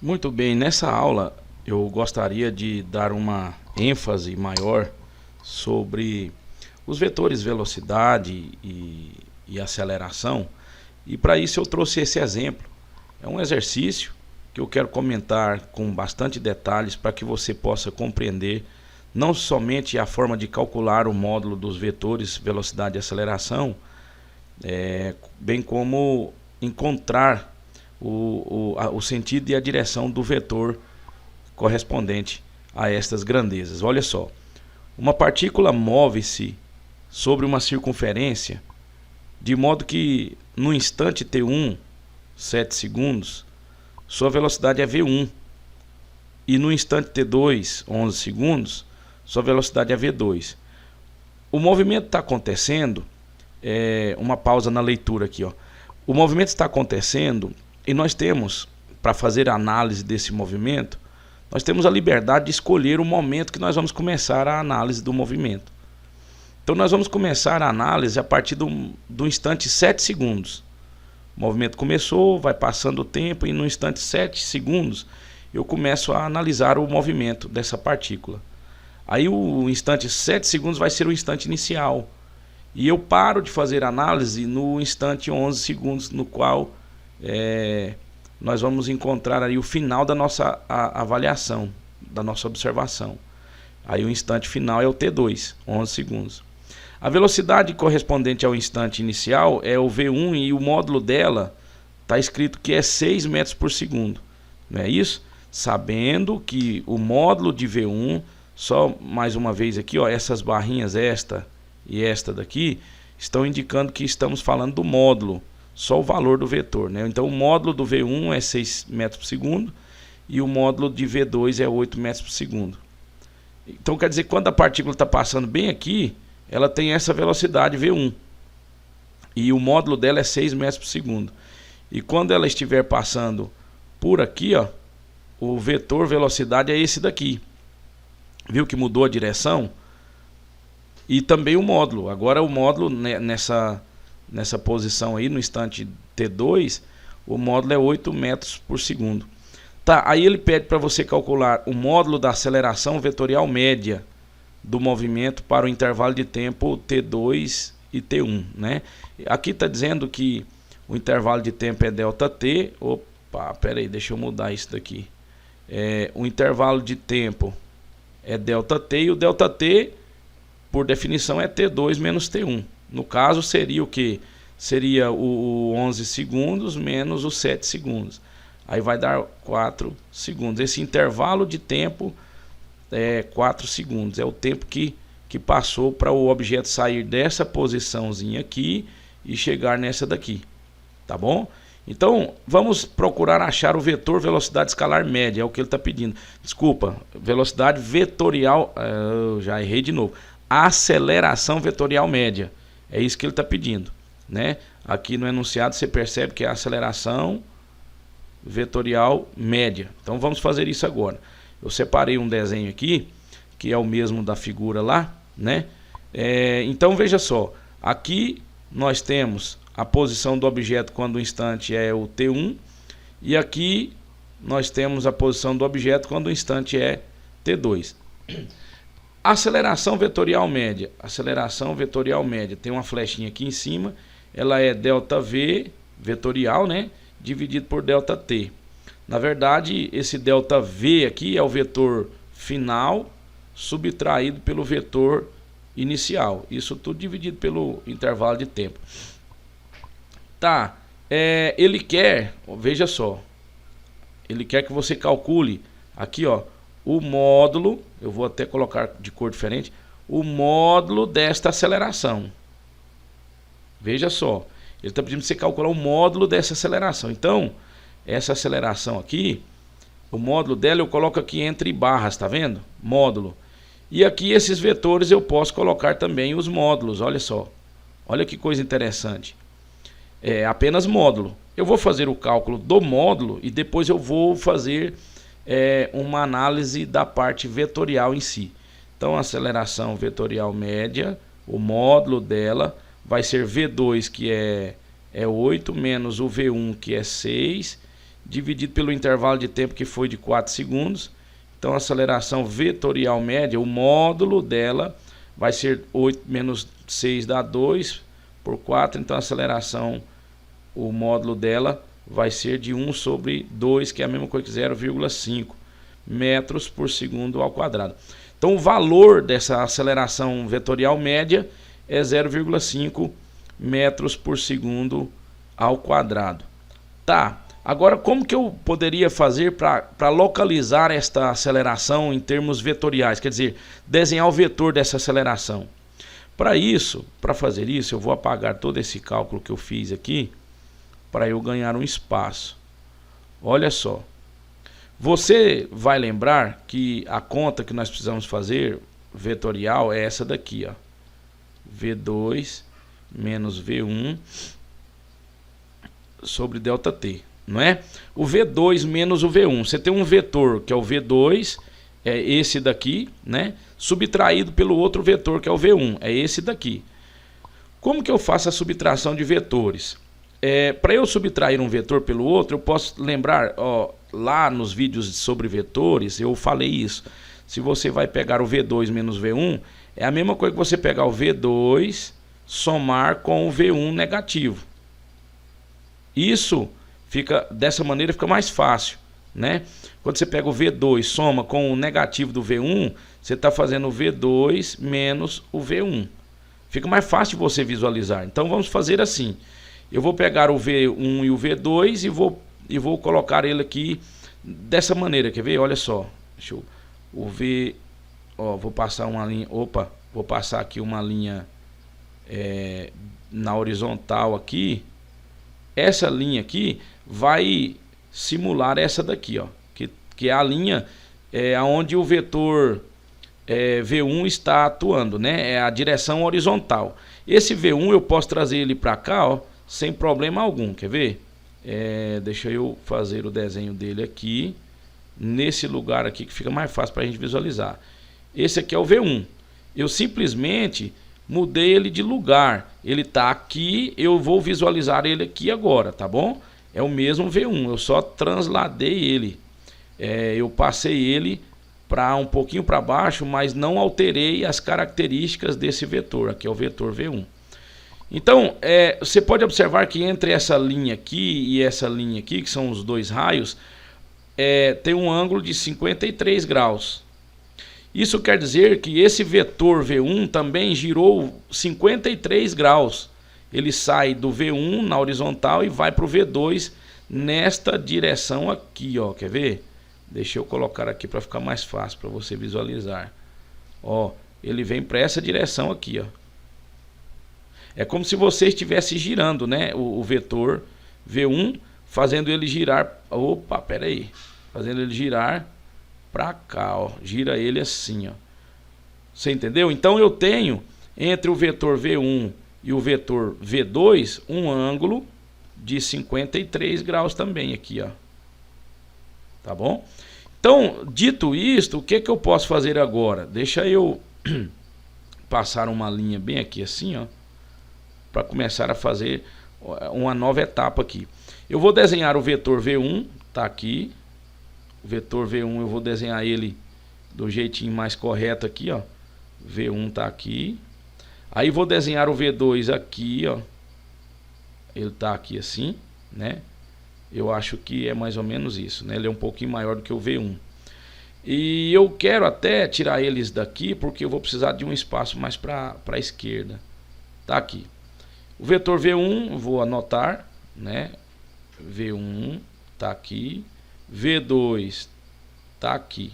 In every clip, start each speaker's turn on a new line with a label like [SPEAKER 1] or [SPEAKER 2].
[SPEAKER 1] Muito bem, nessa aula eu gostaria de dar uma ênfase maior sobre os vetores velocidade e aceleração, e para isso eu trouxe esse exemplo. É um exercício que eu quero comentar com bastante detalhes para que você possa compreender não somente a forma de calcular o módulo dos vetores velocidade e aceleração, bem como encontrar o sentido e a direção do vetor correspondente a estas grandezas. Olha só, uma partícula move-se sobre uma circunferência de modo que no instante t1, 7 segundos, sua velocidade é v1, e no instante t2, 11 segundos, sua velocidade é v2. O movimento está acontecendo, uma pausa na leitura aqui, ó. O movimento está acontecendo e nós temos, para fazer a análise desse movimento, nós temos a liberdade de escolher o momento que nós vamos começar a análise do movimento. Então nós vamos começar a análise a partir do instante 7 segundos. O movimento começou, vai passando o tempo e no instante 7 segundos eu começo a analisar o movimento dessa partícula. Aí o instante 7 segundos vai ser o instante inicial. E eu paro de fazer análise no instante 11 segundos, no qual nós vamos encontrar aí o final da nossa avaliação, da nossa observação. Aí o instante final é o T2, 11 segundos. A velocidade correspondente ao instante inicial é o V1 e o módulo dela está escrito que é 6 metros por segundo. Não é isso? Sabendo que o módulo de V1, só mais uma vez aqui, ó, essas barrinhas, esta e esta daqui, estão indicando que estamos falando do módulo, só o valor do vetor, né? Então o módulo do V1 é 6 metros por segundo e o módulo de V2 é 8 metros por segundo. Então quer dizer que quando a partícula está passando bem aqui, ela tem essa velocidade V1 e o módulo dela é 6 metros por segundo. E quando ela estiver passando por aqui, ó, o vetor velocidade é esse daqui. Viu que mudou a direção? E também o módulo. Agora o módulo nessa posição aí, no instante T2, o módulo é 8 metros por segundo. Tá, aí ele pede para você calcular o módulo da aceleração vetorial média do movimento para o intervalo de tempo T2 e T1, né? Aqui está dizendo que o intervalo de tempo é ΔT. Opa, pera aí, deixa eu mudar isso daqui. O intervalo de tempo é ΔT e o ΔT, por definição, é T2 menos T1. No caso, seria o que? Seria o 11 segundos menos os 7 segundos. Aí vai dar 4 segundos. Esse intervalo de tempo é 4 segundos. É o tempo que passou para o objeto sair dessa posiçãozinha aqui e chegar nessa daqui. Tá bom? Então, vamos procurar achar o vetor velocidade escalar média. É o que ele está pedindo. Desculpa, velocidade vetorial... eu já errei de novo. Aceleração vetorial média. É isso que ele está pedindo, né? Aqui no enunciado você percebe que é a aceleração vetorial média. Então vamos fazer isso agora. Eu separei um desenho aqui, que é o mesmo da figura lá, né? Então veja só, aqui nós temos a posição do objeto quando o instante é o T1, e aqui nós temos a posição do objeto quando o instante é T2. Aceleração vetorial média. Aceleração vetorial média. Tem uma flechinha aqui em cima. Ela é ΔV vetorial, né? Dividido por ΔT. Na verdade, esse ΔV aqui é o vetor final subtraído pelo vetor inicial. Isso tudo dividido pelo intervalo de tempo. Tá. Ele quer, veja só. Ele quer que você calcule aqui, ó, o módulo, eu vou até colocar de cor diferente, o módulo desta aceleração. Veja só, ele está pedindo para você calcular o módulo dessa aceleração. Então, essa aceleração aqui, o módulo dela eu coloco aqui entre barras, tá vendo? Módulo. E aqui esses vetores eu posso colocar também os módulos, olha só. Olha que coisa interessante. É apenas módulo. Eu vou fazer o cálculo do módulo e depois eu vou fazer uma análise da parte vetorial em si. Então, a aceleração vetorial média, o módulo dela vai ser V2, que é 8, menos o V1, que é 6, dividido pelo intervalo de tempo que foi de 4 segundos. Então a aceleração vetorial média, o módulo dela vai ser 8 menos 6 dá 2 por 4. Então a aceleração, o módulo dela vai ser de 1 sobre 2, que é a mesma coisa que 0,5 metros por segundo ao quadrado. Então o valor dessa aceleração vetorial média é 0,5 metros por segundo ao quadrado. Tá, agora como que eu poderia fazer para localizar esta aceleração em termos vetoriais? Quer dizer, desenhar o vetor dessa aceleração. Para fazer isso, eu vou apagar todo esse cálculo que eu fiz aqui, para eu ganhar um espaço. Olha só. Você vai lembrar que a conta que nós precisamos fazer, vetorial, é essa daqui, ó. V2 menos V1 sobre ΔT, não é? O V2 menos o V1. Você tem um vetor que é o V2, é esse daqui, né? Subtraído pelo outro vetor que é o V1, é esse daqui. Como que eu faço a subtração de vetores? Para eu subtrair um vetor pelo outro, eu posso lembrar, ó, lá nos vídeos sobre vetores, eu falei isso. Se você vai pegar o V2 menos V1, é a mesma coisa que você pegar o V2, somar com o V1 negativo. Isso fica, dessa maneira fica mais fácil, né? Quando você pega o V2, soma com o negativo do V1, você está fazendo o V2 menos o V1. Fica mais fácil de você visualizar. Então vamos fazer assim. Eu vou pegar o V1 e o V2 e vou colocar ele aqui dessa maneira, quer ver? Olha só, deixa eu, o V, ó, vou passar uma linha, opa, vou passar aqui uma linha na horizontal aqui. Essa linha aqui vai simular essa daqui, ó, que é a linha onde o vetor V1 está atuando, né? É a direção horizontal. Esse V1 eu posso trazer ele para cá, ó, sem problema algum, quer ver? Deixa eu fazer o desenho dele aqui, nesse lugar aqui que fica mais fácil para a gente visualizar. Esse aqui é o V1. Eu simplesmente mudei ele de lugar. Ele está aqui, eu vou visualizar ele aqui agora, tá bom? É o mesmo V1, eu só transladei ele. Eu passei ele para um pouquinho para baixo, mas não alterei as características desse vetor. Aqui é o vetor V1. Então, você pode observar que entre essa linha aqui e essa linha aqui, que são os dois raios, tem um ângulo de 53 graus. Isso quer dizer que esse vetor V1 também girou 53 graus. Ele sai do V1 na horizontal e vai para o V2 nesta direção aqui, ó. Quer ver? Deixa eu colocar aqui para ficar mais fácil para você visualizar. Ó, ele vem para essa direção aqui, ó. É como se você estivesse girando, né, o vetor V1, fazendo ele girar. Opa, pera aí. Fazendo ele girar para cá, ó. Gira ele assim, ó. Você entendeu? Então eu tenho entre o vetor V1 e o vetor V2 um ângulo de 53 graus também aqui, ó. Tá bom? Então, dito isto, o que eu posso fazer agora? Deixa eu passar uma linha bem aqui assim, ó, para começar a fazer uma nova etapa aqui. Eu vou desenhar o vetor V1, tá aqui. O vetor V1 eu vou desenhar ele do jeitinho mais correto aqui, ó. V1 tá aqui. Aí vou desenhar o V2 aqui, ó. Ele tá aqui assim, né? Eu acho que é mais ou menos isso, né? Ele é um pouquinho maior do que o V1. E eu quero até tirar eles daqui, porque eu vou precisar de um espaço mais para a esquerda. Tá aqui. O vetor V1, vou anotar, né? V1 tá aqui. V2 tá aqui.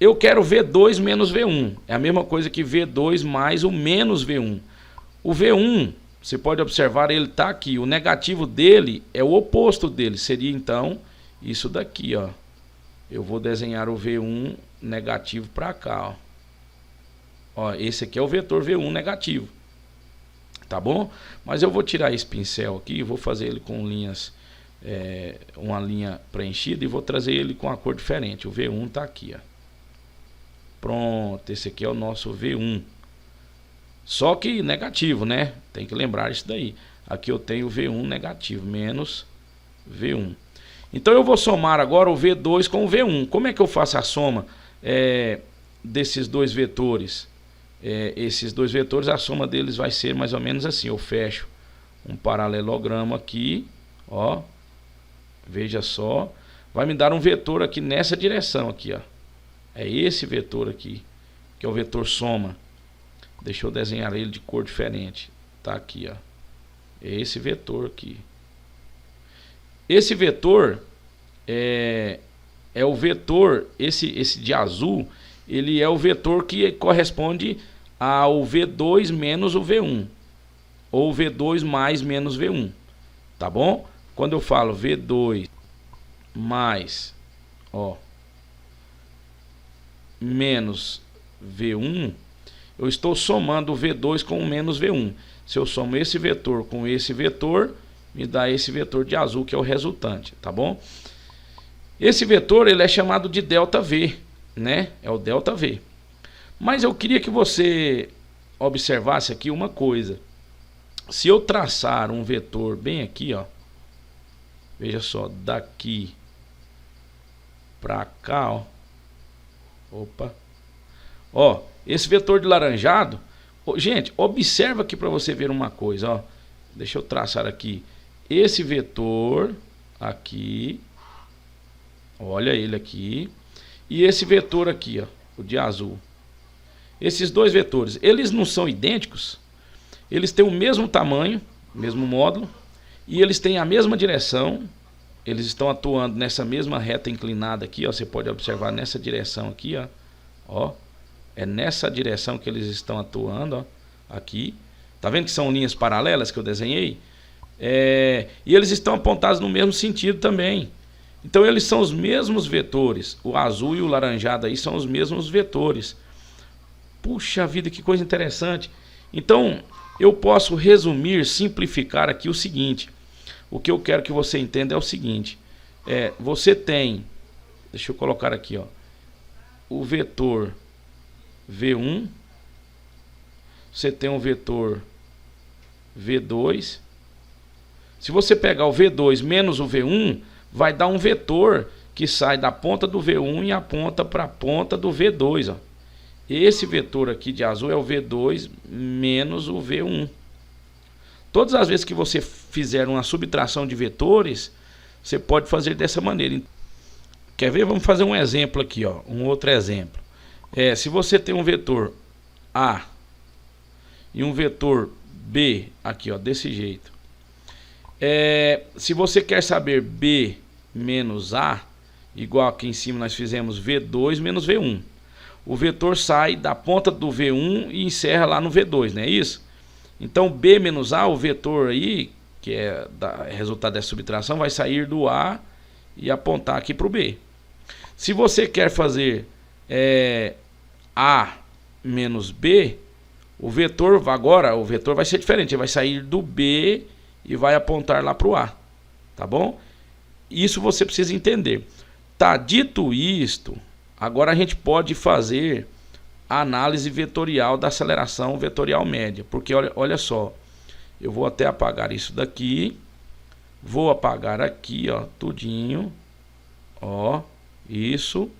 [SPEAKER 1] Eu quero V2 menos V1. É a mesma coisa que V2 mais o menos V1. O V1, você pode observar, ele tá aqui. O negativo dele é o oposto dele. Seria então isso daqui, ó. Eu vou desenhar o V1 negativo para cá, ó. Ó, esse aqui é o vetor V1 negativo. Tá bom? Mas eu vou tirar esse pincel aqui, vou fazer ele com linhas, uma linha preenchida, e vou trazer ele com a cor diferente. O V1 tá aqui, ó. Pronto, esse aqui é o nosso V1. Só que negativo, né? Tem que lembrar isso daí. Aqui eu tenho V1 negativo, menos V1. Então eu vou somar agora o V2 com o V1. Como é que eu faço a soma desses dois vetores? Esses dois vetores, a soma deles vai ser mais ou menos assim. Eu fecho um paralelogramo aqui, ó. Veja só. Vai me dar um vetor aqui nessa direção aqui, ó. É esse vetor aqui, que é o vetor soma. Deixa eu desenhar ele de cor diferente. Tá aqui, ó. É esse vetor aqui. Esse vetor é o vetor, esse de azul, ele é o vetor que corresponde ao V2 menos o V1, ou V2 mais menos V1, tá bom? Quando eu falo V2 mais, ó, menos V1, eu estou somando o V2 com o menos V1. Se eu somo esse vetor com esse vetor, me dá esse vetor de azul, que é o resultante, tá bom? Esse vetor, ele é chamado de ΔV, né? É o ΔV. Mas eu queria que você observasse aqui uma coisa. Se eu traçar um vetor bem aqui, ó, veja só, daqui pra cá, ó. Opa. Ó, esse vetor de laranjado, gente, observa aqui para você ver uma coisa, ó. Deixa eu traçar aqui esse vetor aqui. Olha ele aqui. E esse vetor aqui, ó, o de azul. Esses dois vetores, eles não são idênticos. Eles têm o mesmo tamanho, mesmo módulo, e eles têm a mesma direção. Eles estão atuando nessa mesma reta inclinada aqui, ó. Você pode observar nessa direção aqui, ó. Ó, é nessa direção que eles estão atuando, ó. Aqui. Tá vendo que são linhas paralelas que eu desenhei? E eles estão apontados no mesmo sentido também. Então eles são os mesmos vetores. O azul e o laranjado aí são os mesmos vetores. Puxa vida, que coisa interessante. Então eu posso resumir, simplificar aqui o seguinte. O que eu quero que você entenda é o seguinte. Você tem, deixa eu colocar aqui, ó, o vetor V1. Você tem um vetor V2. Se você pegar o V2 menos o V1, vai dar um vetor que sai da ponta do V1 e aponta para a ponta do V2, ó. Esse vetor aqui de azul é o V2 menos o V1. Todas as vezes que você fizer uma subtração de vetores, você pode fazer dessa maneira. Quer ver? Vamos fazer um exemplo aqui, ó, um outro exemplo. Se você tem um vetor A e um vetor B aqui, ó, desse jeito. Se você quer saber B menos A, igual aqui em cima nós fizemos V2 menos V1. O vetor sai da ponta do V1 e encerra lá no V2, não é isso? Então B menos A, o vetor aí, que é resultado dessa subtração, vai sair do A e apontar aqui para o B. Se você quer fazer A menos B, o vetor vai ser diferente, ele vai sair do B e vai apontar lá para o A, tá bom? Isso você precisa entender. Tá, dito isto, agora a gente pode fazer a análise vetorial da aceleração vetorial média, porque olha só, eu vou até apagar isso daqui, vou apagar aqui, ó, tudinho, ó, isso,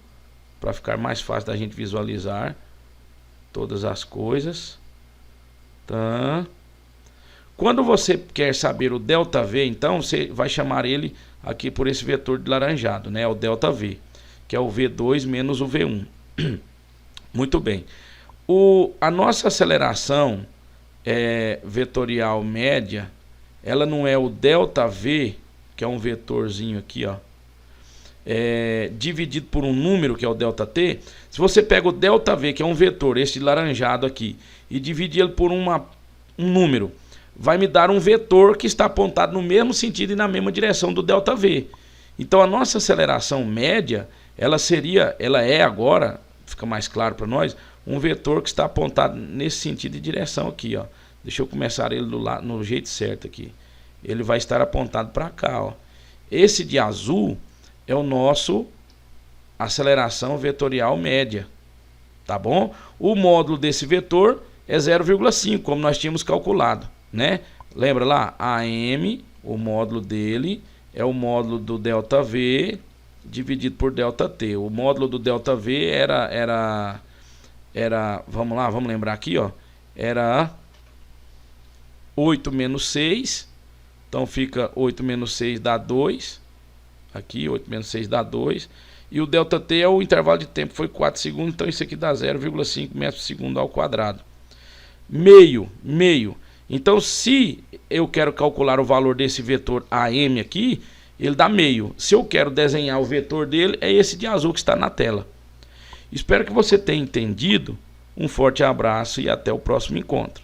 [SPEAKER 1] para ficar mais fácil da gente visualizar todas as coisas, tá? Quando você quer saber o ΔV, então você vai chamar ele aqui por esse vetor de laranjado, né? O ΔV, que é o V2 menos o V1. Muito bem. A nossa aceleração vetorial média, ela não é o ΔV, que é um vetorzinho aqui, ó, dividido por um número, que é o ΔT. Se você pega o ΔV, que é um vetor, esse laranjado aqui, e divide ele por um número, vai me dar um vetor que está apontado no mesmo sentido e na mesma direção do ΔV. Então a nossa aceleração média, ela é agora, fica mais claro para nós, um vetor que está apontado nesse sentido e direção aqui, ó. Deixa eu começar ele no jeito certo aqui. Ele vai estar apontado para cá, ó. Esse de azul é o nosso aceleração vetorial média, tá bom? O módulo desse vetor é 0,5, como nós tínhamos calculado, né? Lembra lá? AM, o módulo dele é o módulo do ΔV dividido por ΔT. O módulo do ΔV era vamos lá, vamos lembrar aqui, ó, era 8 menos 6, então fica 8 menos 6 dá 2, aqui 8 menos 6 dá 2, e o ΔT é o intervalo de tempo, foi 4 segundos, então isso aqui dá 0,5 metros por segundo ao quadrado. Meio. Então se eu quero calcular o valor desse vetor AM aqui, ele dá meio. Se eu quero desenhar o vetor dele, é esse de azul que está na tela. Espero que você tenha entendido. Um forte abraço e até o próximo encontro.